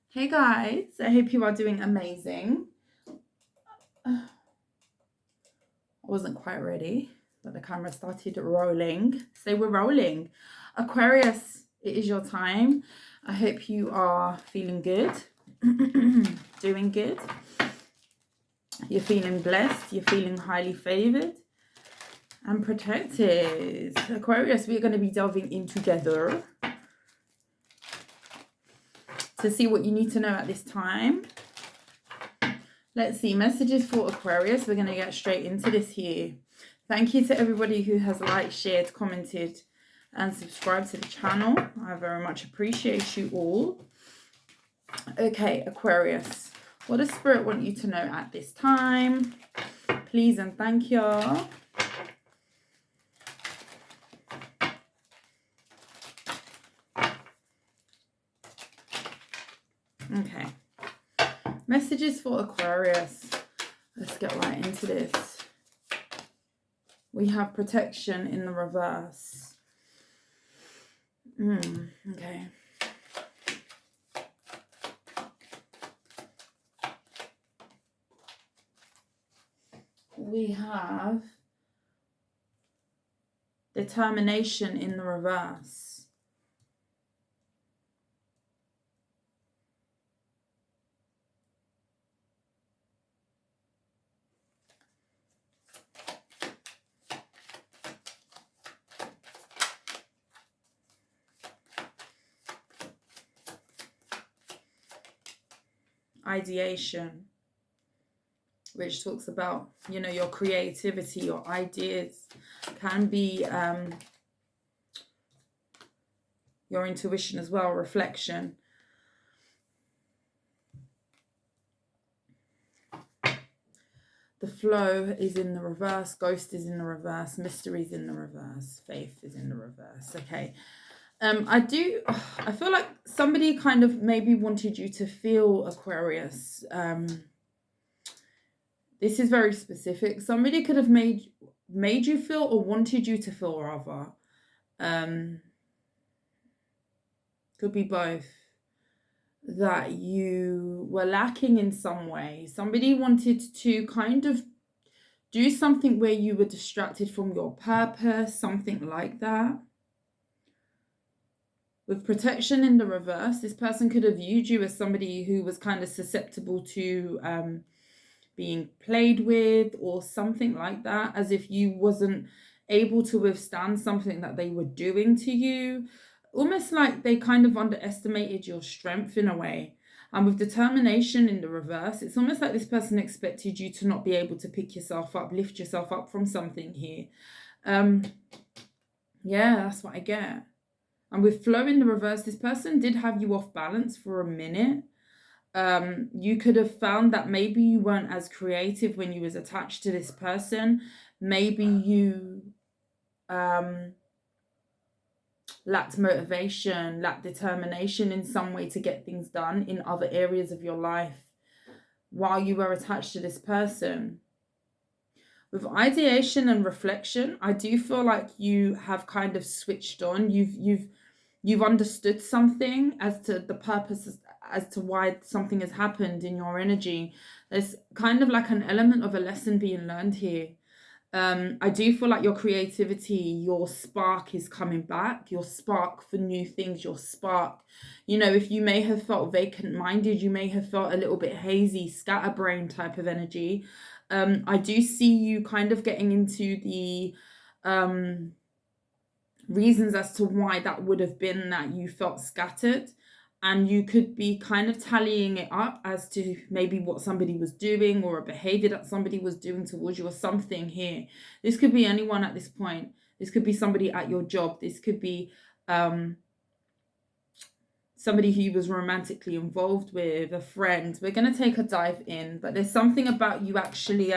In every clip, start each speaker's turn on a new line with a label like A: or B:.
A: Hey guys, I hope you are doing amazing. I wasn't quite ready, but the camera started rolling. So we're rolling. Aquarius, it is your time. I hope you are feeling good, doing good. You're feeling blessed, you're feeling highly favored and protected. Aquarius, we're going to be delving in together to see what you need to know at this time. Let's see, messages for Aquarius. We're going to get straight into this here. Thank you to everybody who has liked, shared, commented, and subscribed to the channel. I very much appreciate you all. Okay, Aquarius, what does Spirit want you to know at this time? Please and thank you. Okay. Messages for Aquarius. Let's get right into this. We have protection in the reverse. Okay. We have determination in the reverse. Ideation, which talks about, you know, your creativity, your ideas, can be your intuition as well, reflection. The flow is in the reverse, ghost is in the reverse, mystery is in the reverse, faith is in the reverse. Okay. I feel like somebody kind of maybe wanted you to feel Aquarius. This is very specific. Somebody could have made you feel, or wanted you to feel rather. Could be both. That you were lacking in some way. Somebody wanted to kind of do something where you were distracted from your purpose, something like that. With protection in the reverse, this person could have viewed you as somebody who was kind of susceptible to being played with or something like that, as if you wasn't able to withstand something that they were doing to you. Almost like they kind of underestimated your strength in a way. And with determination in the reverse, it's almost like this person expected you to not be able to pick yourself up, lift yourself up from something here. Yeah, that's what I get. And with flow in the reverse, this person did have you off balance for a minute. You could have found that maybe you weren't as creative when you was attached to this person. Maybe you lacked motivation, lacked determination in some way to get things done in other areas of your life while you were attached to this person. With ideation and reflection, I do feel like you have kind of switched on. You've understood something as to the purpose, as to why something has happened in your energy. There's kind of like an element of a lesson being learned here. I do feel like your creativity, your spark is coming back, your spark for new things, your spark. You know, if you may have felt vacant-minded, you may have felt a little bit hazy, scatterbrain type of energy. I do see you kind of getting into the reasons as to why that would have been that you felt scattered. And you could be kind of tallying it up as to maybe what somebody was doing or a behavior that somebody was doing towards you or something here. This could be anyone at this point. This could be somebody at your job. This could be somebody who you was romantically involved with, a friend. We're going to take a dive in, but there's something about you actually,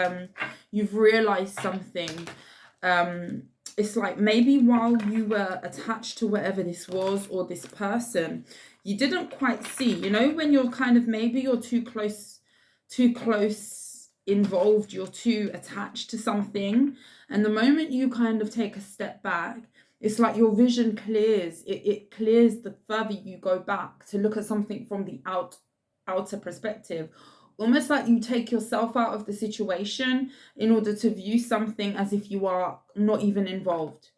A: you've realized something. It's like maybe while you were attached to whatever this was or this person, you didn't quite see, you know, when you're kind of, maybe you're too close involved, you're too attached to something. And the moment you kind of take a step back, it's like your vision clears. It clears the further you go back to look at something from the outer perspective. Almost like you take yourself out of the situation in order to view something as if you are not even involved.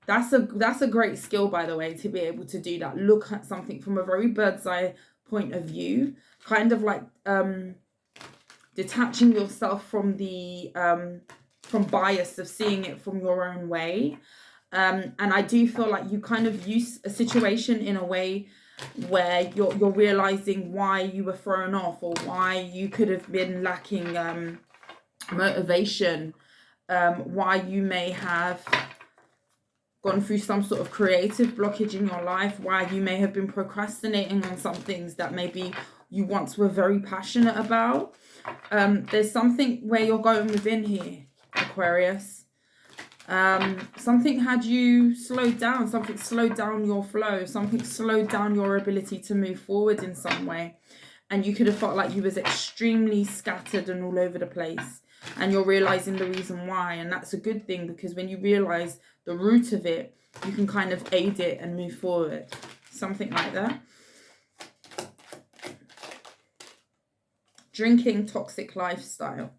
A: That's a great skill, by the way, to be able to do that. Look at something from a very bird's eye point of view, kind of like detaching yourself from the from bias of seeing it from your own way. And I do feel like you kind of use a situation in a way where you're realizing why you were thrown off, or why you could have been lacking motivation, why you may have gone through some sort of creative blockage in your life, why you may have been procrastinating on some things that maybe you once were very passionate about. There's something where you're going within here, Aquarius. Something had you slowed down, something slowed down your flow, something slowed down your ability to move forward in some way. And you could have felt like you was extremely scattered and all over the place. And you're realizing the reason why. And that's a good thing, because when you realize the root of it, you can kind of aid it and move forward. Something like that. Drinking, toxic lifestyle.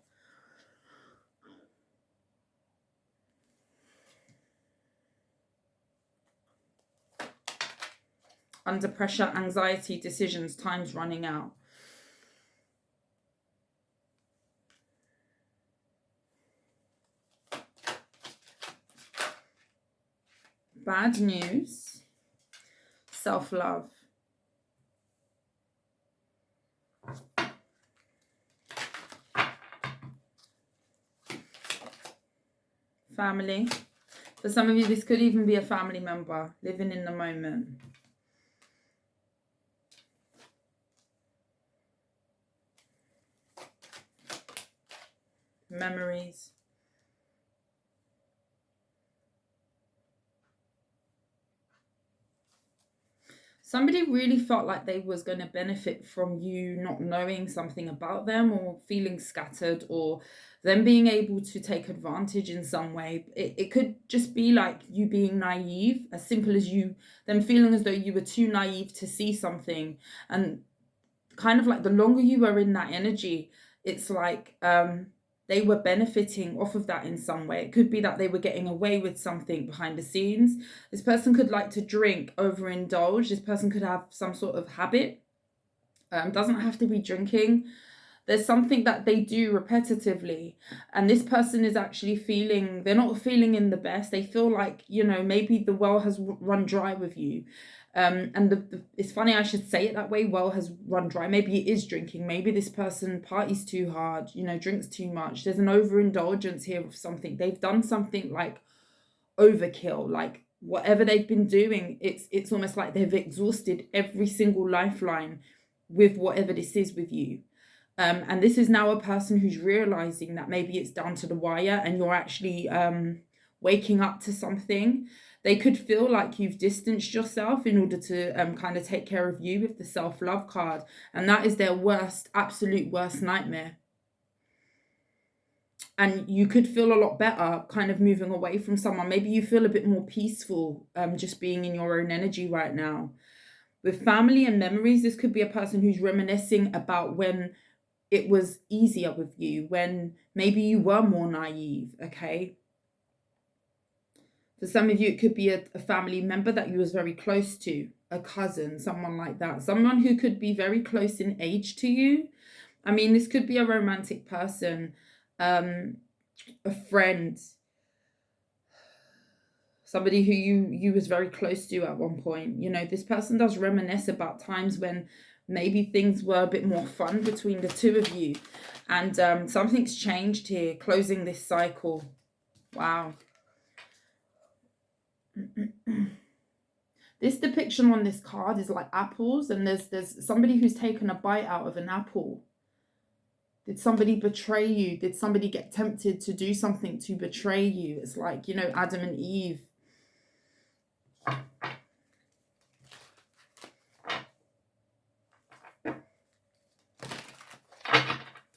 A: Under pressure, anxiety, decisions, time's running out. Bad news, self-love. Family. For some of you, this could even be a family member living in the moment. Memories. Somebody really felt like they was going to benefit from you not knowing something about them, or feeling scattered, or them being able to take advantage in some way. It could just be like you being naive, as simple as them feeling as though you were too naive to see something. And kind of like the longer you were in that energy, it's like they were benefiting off of that in some way. It could be that they were getting away with something behind the scenes. This person could like to drink, overindulge. This person could have some sort of habit. Doesn't have to be drinking. There's something that they do repetitively, and this person is actually feeling, they're not feeling in the best. They feel like, you know, maybe the well has run dry with you. And it's funny I should say it that way, well has run dry. Maybe it is drinking. Maybe this person parties too hard, you know, drinks too much. There's an overindulgence here of something. They've done something like overkill, like whatever they've been doing, it's almost like they've exhausted every single lifeline with whatever this is with you. And this is now a person who's realizing that maybe it's down to the wire, and you're actually waking up to something. They could feel like you've distanced yourself in order to kind of take care of you with the self-love card. And that is their worst, absolute worst nightmare. And you could feel a lot better kind of moving away from someone. Maybe you feel a bit more peaceful just being in your own energy right now. With family and memories, this could be a person who's reminiscing about when it was easier with you, when maybe you were more naive, okay? For some of you, it could be a family member that you was very close to, a cousin, someone like that. Someone who could be very close in age to you. I mean, this could be a romantic person, a friend, somebody who you was very close to at one point. You know, this person does reminisce about times when maybe things were a bit more fun between the two of you. And something's changed here, closing this cycle. Wow. This depiction on this card is like apples, and there's somebody who's taken a bite out of an apple. Did somebody betray you? Did somebody get tempted to do something to betray you? It's like, you know, Adam and Eve.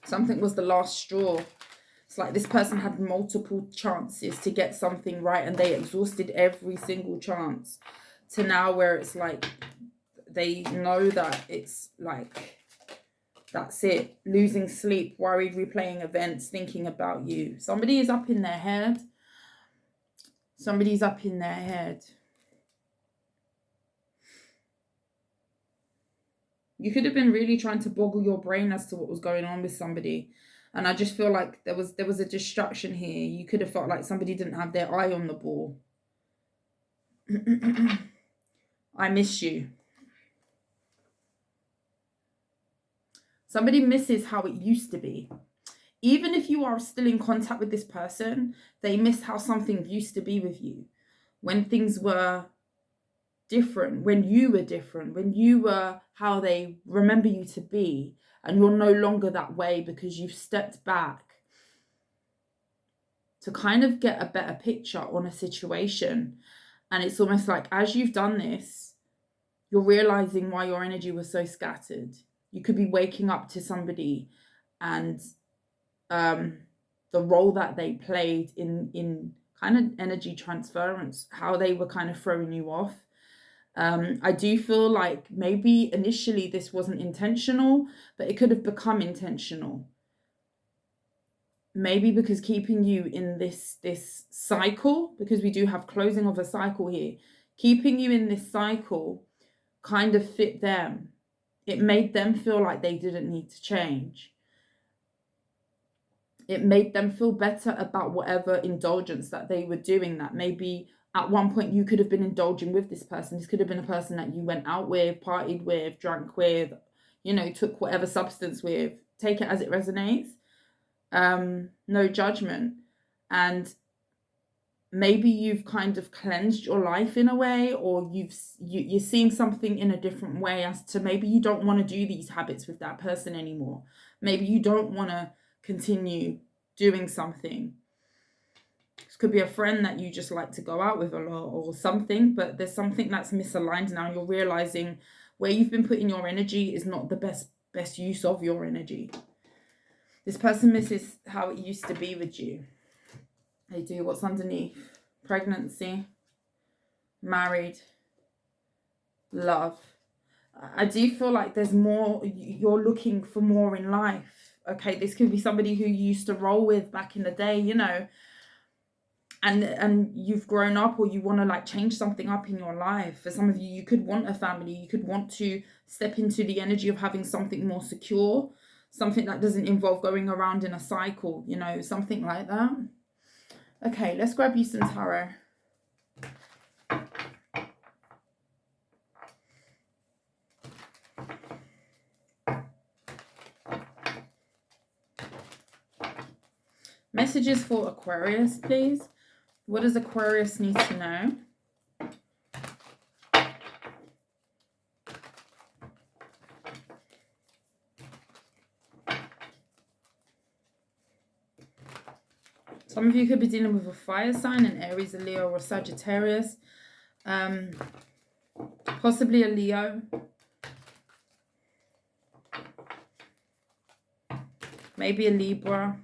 A: Something was the last straw. It's like this person had multiple chances to get something right, and they exhausted every single chance, to now where it's like they know that it's like, that's it. Losing sleep, worried, replaying events, thinking about you. Somebody is up in their head. Somebody's up in their head. You could have been really trying to boggle your brain as to what was going on with somebody. And I just feel like there was a distraction here. You could have felt like somebody didn't have their eye on the ball. I miss you. Somebody misses how it used to be. Even if you are still in contact with this person, they miss how something used to be with you. When things were different, when you were different, when you were how they remember you to be, and you're no longer that way because you've stepped back to kind of get a better picture on a situation. And it's almost like as you've done this, you're realizing why your energy was so scattered. You could be waking up to somebody and the role that they played in kind of energy transference, how they were kind of throwing you off. I do feel like maybe initially this wasn't intentional, but it could have become intentional. Maybe because keeping you in this cycle, because we do have closing of a cycle here, keeping you in this cycle kind of fit them. It made them feel like they didn't need to change. It made them feel better about whatever indulgence that they were doing, that maybe at one point you could have been indulging with this person. This could have been a person that you went out with, partied with, drank with, you know, took whatever substance with. Take it as it resonates. No judgment. And maybe you've kind of cleansed your life in a way, or you're seeing something in a different way as to maybe you don't want to do these habits with that person anymore. Maybe you don't want to continue doing something. This could be a friend that you just like to go out with a lot or something, but there's something that's misaligned now. You're realizing where you've been putting your energy is not the best use of your energy. This person misses how it used to be with you. They do. What's underneath? Pregnancy, married, love. I do feel like there's more. You're looking for more in life. Okay, this could be somebody who you used to roll with back in the day, you know, and you've grown up, or you want to like change something up in your life. For some of you, you could want a family. You could want to step into the energy of having something more secure, something that doesn't involve going around in a cycle, you know, something like that. Okay, let's grab you some tarot. Messages for Aquarius, please. What does Aquarius need to know? Some of you could be dealing with a fire sign, an Aries, a Leo, or a Sagittarius. Possibly a Leo. Maybe a Libra.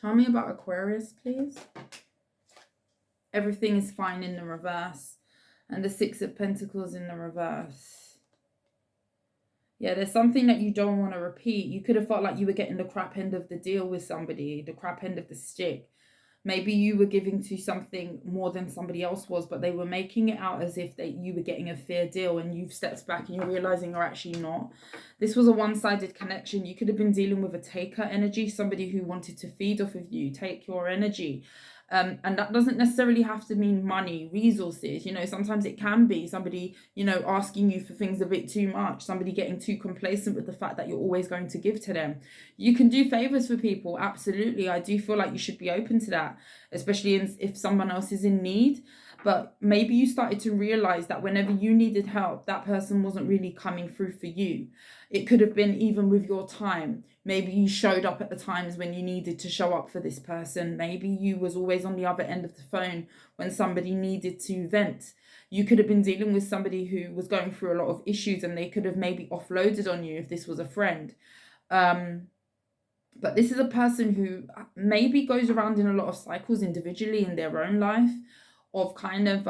A: Tell me about Aquarius, please. Everything is fine in the reverse. And the Six of Pentacles in the reverse. Yeah, there's something that you don't want to repeat. You could have felt like you were getting the crap end of the deal with somebody, the crap end of the stick. Maybe you were giving to something more than somebody else was, but they were making it out as if you were getting a fair deal, and you've stepped back and you're realizing you're actually not. This was a one-sided connection. You could have been dealing with a taker energy, somebody who wanted to feed off of you, take your energy. And that doesn't necessarily have to mean money, resources. You know, sometimes it can be somebody, you know, asking you for things a bit too much, somebody getting too complacent with the fact that you're always going to give to them. You can do favors for people. Absolutely. I do feel like you should be open to that, especially if someone else is in need. But maybe you started to realize that whenever you needed help, that person wasn't really coming through for you. It could have been even with your time. Maybe you showed up at the times when you needed to show up for this person. Maybe you was always on the other end of the phone when somebody needed to vent. You could have been dealing with somebody who was going through a lot of issues, and they could have maybe offloaded on you if this was a friend. But this is a person who maybe goes around in a lot of cycles individually in their own life of kind of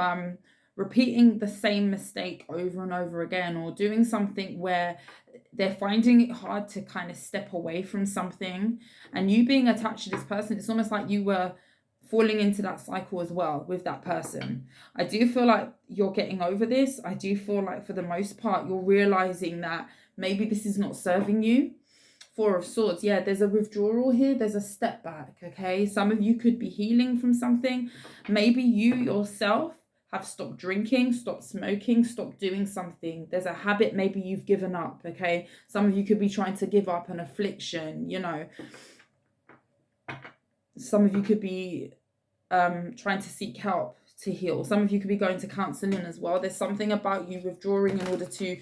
A: repeating the same mistake over and over again, or doing something where they're finding it hard to kind of step away from something. And you being attached to this person, it's almost like you were falling into that cycle as well with that person. I do feel like you're getting over this. I do feel like for the most part, you're realizing that maybe this is not serving you. Four of Swords. Yeah, there's a withdrawal here. There's a step back, okay? Some of you could be healing from something. Maybe you yourself have stopped drinking, stopped smoking, stopped doing something. There's a habit maybe you've given up, okay? Some of you could be trying to give up an affliction, you know. Some of you could be trying to seek help to heal. Some of you could be going to counseling as well. There's something about you withdrawing in order to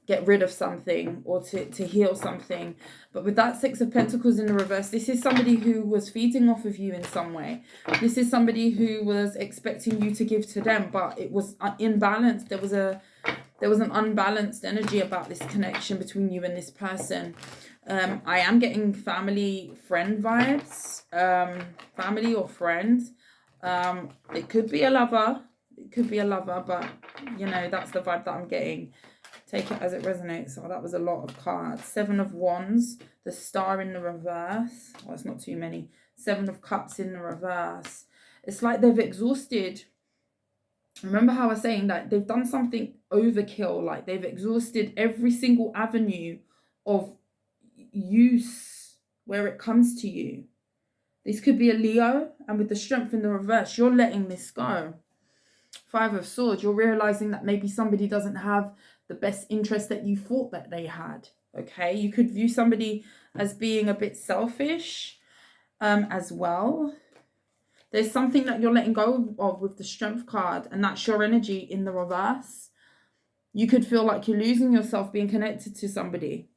A: get rid of something or to heal something. But with that Six of Pentacles in the reverse, this is somebody who was feeding off of you in some way. This is somebody who was expecting you to give to them, but it was imbalanced. There was an unbalanced energy about this connection between you and this person. I am getting family friend vibes, family or friend. It could be a lover. It could be a lover, but you know, that's the vibe that I'm getting. Take it as it resonates. Oh, that was a lot of cards. Seven of Wands, the Star in the reverse. Oh, it's not too many. Seven of Cups in the reverse. It's like they've exhausted. Remember how I was saying that they've done something overkill, like they've exhausted every single avenue of use where it comes to you. This could be a Leo, and with the Strength in the reverse, you're letting this go. Five of Swords, you're realizing that maybe somebody doesn't have the best interest that you thought that they had, okay? You could view somebody as being a bit selfish as well. There's something that you're letting go of with the Strength card, and that's your energy in the reverse. You could feel like you're losing yourself being connected to somebody,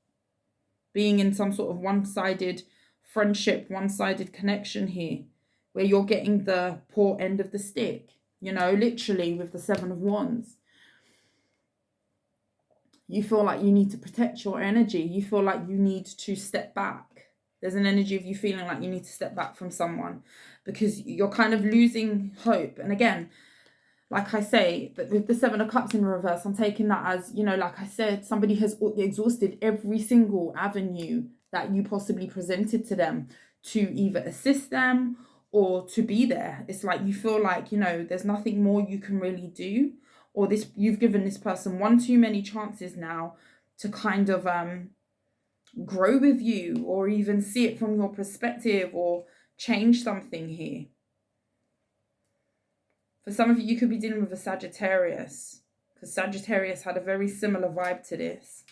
A: being in some sort of one-sided friendship, one-sided connection here, where you're getting the poor end of the stick, you know, literally with the Seven of Wands. You feel like you need to protect your energy. You feel like you need to step back. There's an energy of you feeling like you need to step back from someone because you're kind of losing hope. And again, like I say, but with the Seven of Cups in reverse, I'm taking that as, you know, like I said, somebody has exhausted every single avenue that you possibly presented to them to either assist them or to be there. It's like you feel like, you know, there's nothing more you can really do, or this, you've given this person one too many chances now to kind of grow with you, or even see it from your perspective, or change something here. For some of you, you could be dealing with a Sagittarius, because Sagittarius had a very similar vibe to this,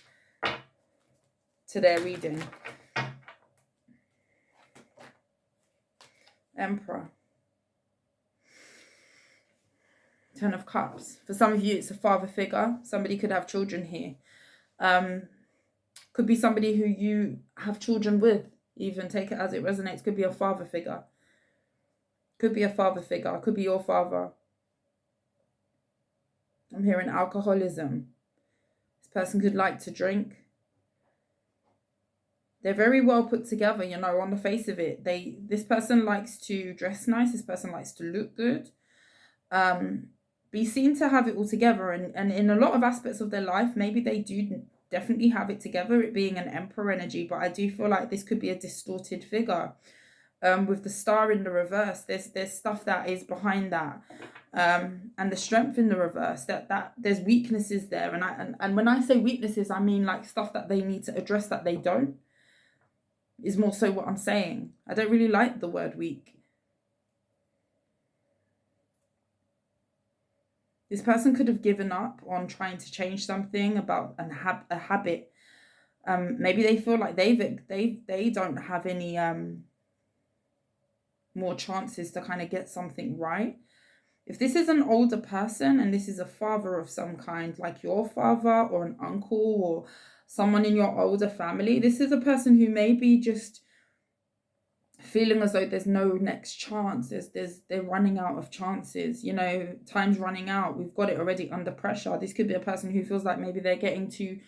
A: to their reading. Emperor. Ten of Cups. For some of you, it's a father figure. Somebody could have children here. Could be somebody who you have children with. Even take it as it resonates. Could be a father figure. Could be a father figure. Could be your father. I'm hearing alcoholism. This person could like to drink. They're very well put together, you know, on the face of it. This person likes to dress nice. This person likes to look good. Be seen to have it all together. And in a lot of aspects of their life, maybe they do definitely have it together, it being an Emperor energy. But I do feel like this could be a distorted figure. With the Star in the reverse, there's stuff that is behind that. And the Strength in the reverse, that there's weaknesses there. And when I say weaknesses, I mean like stuff that they need to address that they don't, is more so what I'm saying. I don't really like the word weak. This person could have given up on trying to change something about a habit. Maybe they feel like they don't have any more chances to kind of get something right. If this is an older person and this is a father of some kind, like your father or an uncle or someone in your older family, this is a person who may be just feeling as though there's no next chance. They're running out of chances, you know, time's running out. We've got it already under pressure. This could be a person who feels like maybe they're getting too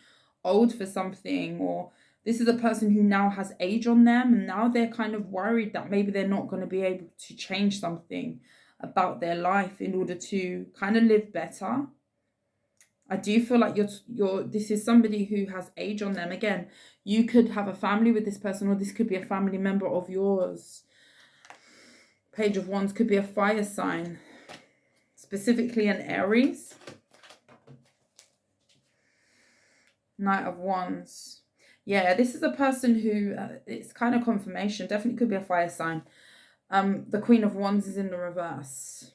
A: old for something, or This is a person who now has age on them, and now they're kind of worried that maybe they're not going to be able to change something about their life in order to kind of live better. I do feel like this is somebody who has age on them. Again, you could have a family with this person, or this could be a family member of yours. Page of Wands could be a fire sign, specifically an Aries. Knight of Wands. Yeah, this is a person who, it's kind of confirmation, definitely could be a fire sign. The Queen of Wands is in the reverse.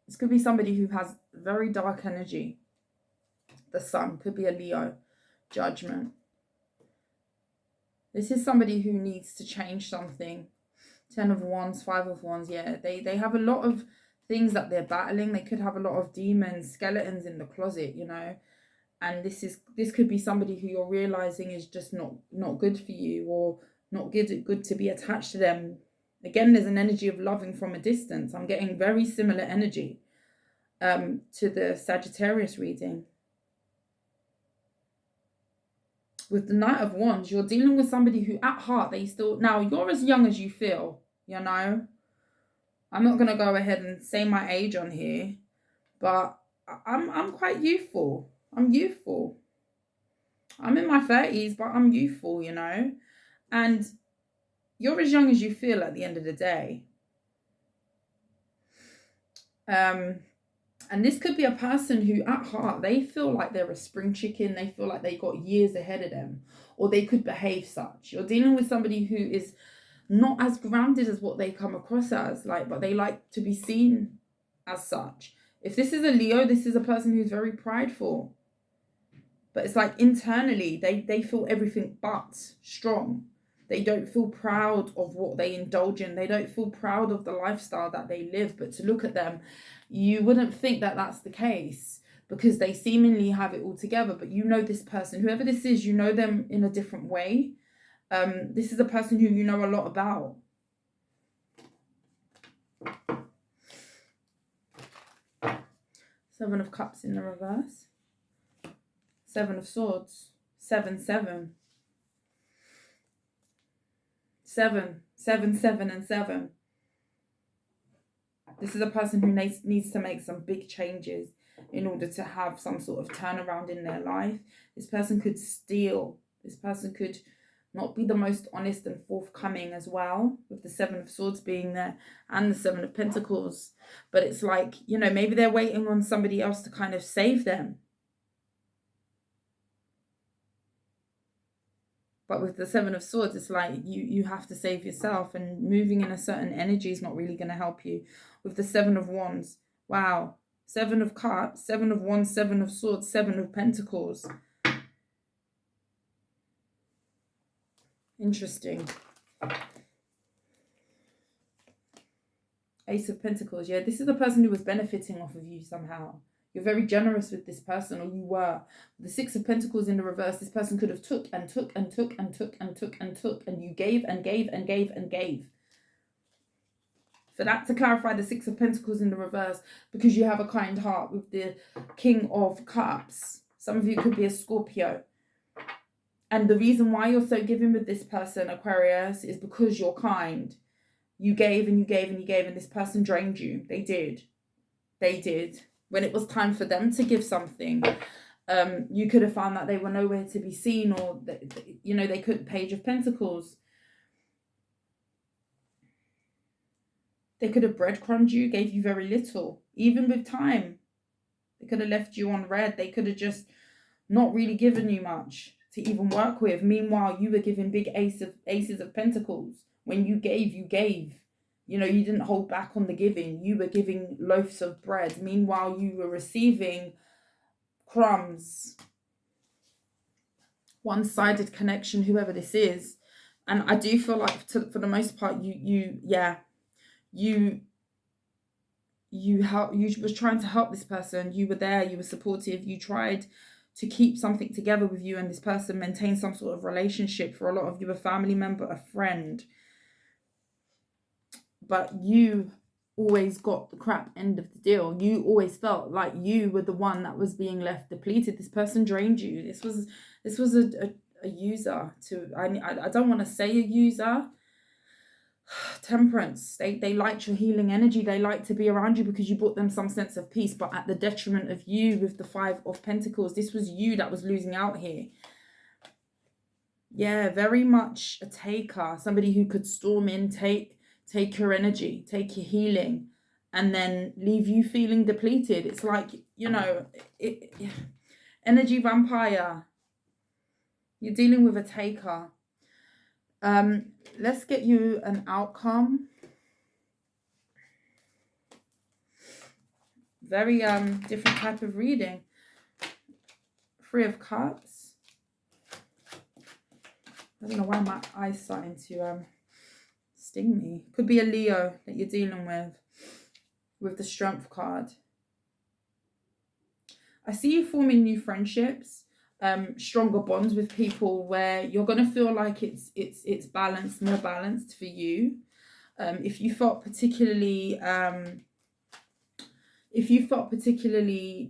A: This could be somebody who has very dark energy. The Sun could be a Leo. Judgment. This is somebody who needs to change something. 10 of Wands, 5 of Wands. Yeah, they have a lot of things that they're battling. They could have a lot of demons, skeletons in the closet, you know. And this could be somebody who you're realizing is just not good for you, or not good to be attached to them. Again, there's an energy of loving from a distance. I'm getting very similar energy to the Sagittarius reading. With the Knight of Wands, you're dealing with somebody who at heart, now you're as young as you feel, you know. I'm not going to go ahead and say my age on here, but I'm quite youthful. I'm youthful. I'm in my 30s, but I'm youthful, you know. And you're as young as you feel at the end of the day. And this could be a person who at heart, they feel like they're a spring chicken. They feel like they got years ahead of them, or they could behave such. You're dealing with somebody who is not as grounded as what they come across as, but they like to be seen as such. If this is a Leo, this is a person who's very prideful. But it's like internally, they feel everything but strong. They don't feel proud of what they indulge in. They don't feel proud of the lifestyle that they live. But to look at them, you wouldn't think that that's the case, because they seemingly have it all together. But you know this person, whoever this is, you know them in a different way. This is a person who you know a lot about. Seven of Cups in the reverse. 7 of Swords. 7, 7. 7, 7, 7, and 7. This is a person who needs to make some big changes in order to have some sort of turnaround in their life. This person could steal. This person could not be the most honest and forthcoming as well, with the 7 of Swords being there and the 7 of Pentacles. But it's like, you know, maybe they're waiting on somebody else to kind of save them. But with the 7 of Swords, it's like you have to save yourself, and moving in a certain energy is not really going to help you. With the 7 of Wands, wow, 7 of Cups, 7 of Wands, 7 of Swords, 7 of Pentacles. Interesting. Ace of Pentacles. Yeah, this is the person who was benefiting off of you somehow. You're very generous with this person, or you were. The 6 of Pentacles in the reverse, this person could have took and took and took and took and took and took, and you gave and gave and gave and gave. For that to clarify the 6 of Pentacles in the reverse, because you have a kind heart with the King of Cups. Some of you could be a Scorpio. And the reason why you're so giving with this person, Aquarius, is because you're kind. You gave and you gave and you gave, and this person drained you. They did. They did. When it was time for them to give something, you could have found that they were nowhere to be seen, or, you know, they could. Page of Pentacles. They could have breadcrumbed you, gave you very little, even with time. They could have left you on red. They could have just not really given you much to even work with. Meanwhile, you were giving big aces of Pentacles. When you gave, you gave. You know, you didn't hold back on the giving. You were giving loaves of bread. Meanwhile, you were receiving crumbs. One-sided connection, whoever this is. And I do feel like, for the most part, you was trying to help this person. You were there. You were supportive. You tried to keep something together with you and this person, maintain some sort of relationship. For a lot of you, a family member, a friend. But you always got the crap end of the deal. You always felt like you were the one that was being left depleted. This person drained you. This was a user. I don't want to say a user. Temperance. They liked your healing energy. They liked to be around you because you brought them some sense of peace, but at the detriment of you with the 5 of Pentacles. This was you that was losing out here. Yeah, very much a taker. Somebody who could storm in, take your energy, take your healing, and then leave you feeling depleted. It's like, you know, energy vampire. You're dealing with a taker. Let's get you an outcome. Very different type of reading. 3 of Cups. I don't know why my eyes starting to sting me. Could be a Leo that you're dealing with the Strength card. I see you forming new friendships, stronger bonds with people where you're going to feel like it's balanced, more balanced for you. If you felt particularly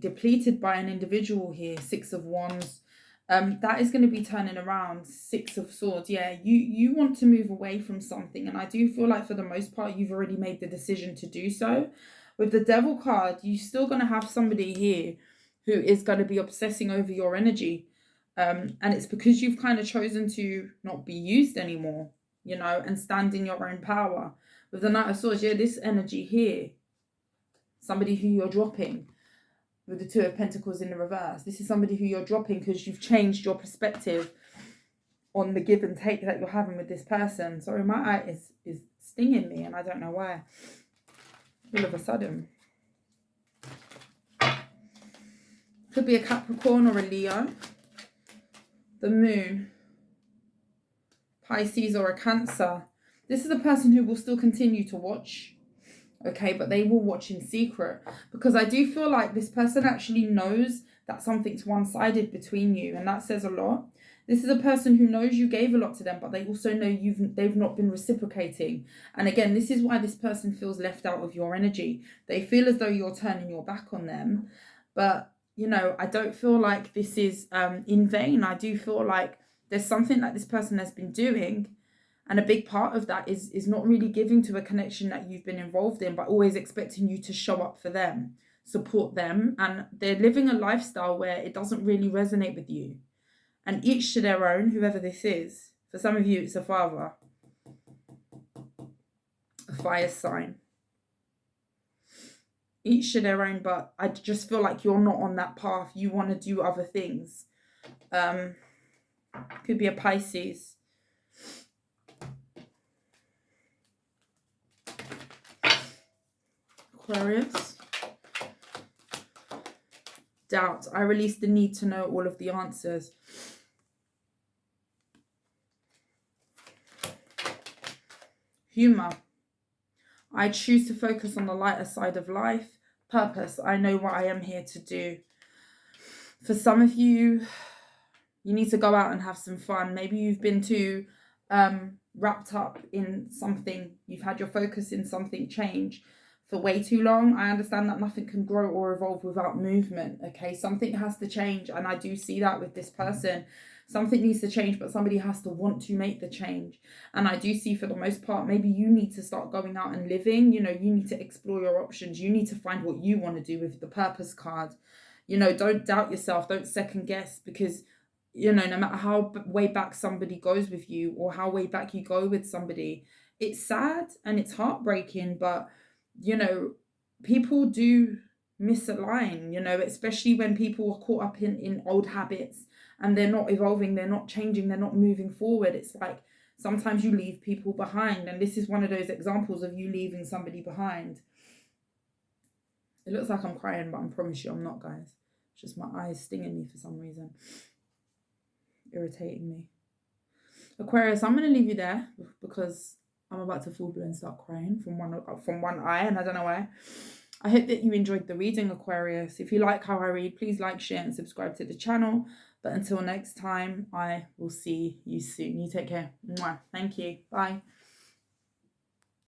A: depleted by an individual here, 6 of Wands, that is going to be turning around. 6 of Swords. Yeah, you want to move away from something, and I do feel like for the most part you've already made the decision to do so. With the Devil card, you're still going to have somebody here who is going to be obsessing over your energy, and it's because you've kind of chosen to not be used anymore, you know, and stand in your own power. With the Knight of Swords, yeah, this energy here, somebody who you're dropping. With the 2 of Pentacles in the reverse, this is somebody who you're dropping because you've changed your perspective on the give and take that you're having with this person. Sorry, my eye is stinging me and I don't know why. All of a sudden. Could be a Capricorn or a Leo. The Moon. Pisces or a Cancer. This is a person who will still continue to watch. Okay, but they will watch in secret, because I do feel like this person actually knows that something's one-sided between you, and that says a lot. This is a person who knows you gave a lot to them, but they also know they've not been reciprocating. And again, this is why this person feels left out of your energy. They feel as though you're turning your back on them, but you know, I don't feel like this is in vain. I do feel like there's something that this person has been doing. And a big part of that is not really giving to a connection that you've been involved in, but always expecting you to show up for them, support them. And they're living a lifestyle where it doesn't really resonate with you. And each to their own, whoever this is. For some of you, it's a father. A fire sign. Each to their own, but I just feel like you're not on that path. You want to do other things. Could be a Pisces. Aquarius. Doubt. I release the need to know all of the answers. Humor. I choose to focus on the lighter side of life. Purpose. I know what I am here to do. For some of you, you need to go out and have some fun. Maybe you've been too wrapped up in something. You've had your focus in something change for way too long. I understand that nothing can grow or evolve without movement. Okay, something has to change, and I do see that with this person. Something needs to change, but somebody has to want to make the change. And I do see, for the most part, maybe you need to start going out and living. You know, you need to explore your options. You need to find what you want to do with the Purpose card. You know, don't doubt yourself. Don't second guess, because, you know, no matter how way back somebody goes with you, or how way back you go with somebody, it's sad and it's heartbreaking, but you know, people do misalign, you know, especially when people are caught up in old habits and they're not evolving, they're not changing, they're not moving forward. It's like sometimes you leave people behind, and this is one of those examples of you leaving somebody behind. It looks like I'm crying, but I promise you I'm not, guys. It's just my eyes stinging me for some reason. Irritating me. Aquarius, I'm going to leave you there because I'm about to full blown start crying from one eye, and I don't know why. I hope that you enjoyed the reading, Aquarius. If you like how I read, please like, share, and subscribe to the channel. But until next time, I will see you soon. You take care. Mwah. Thank you. Bye.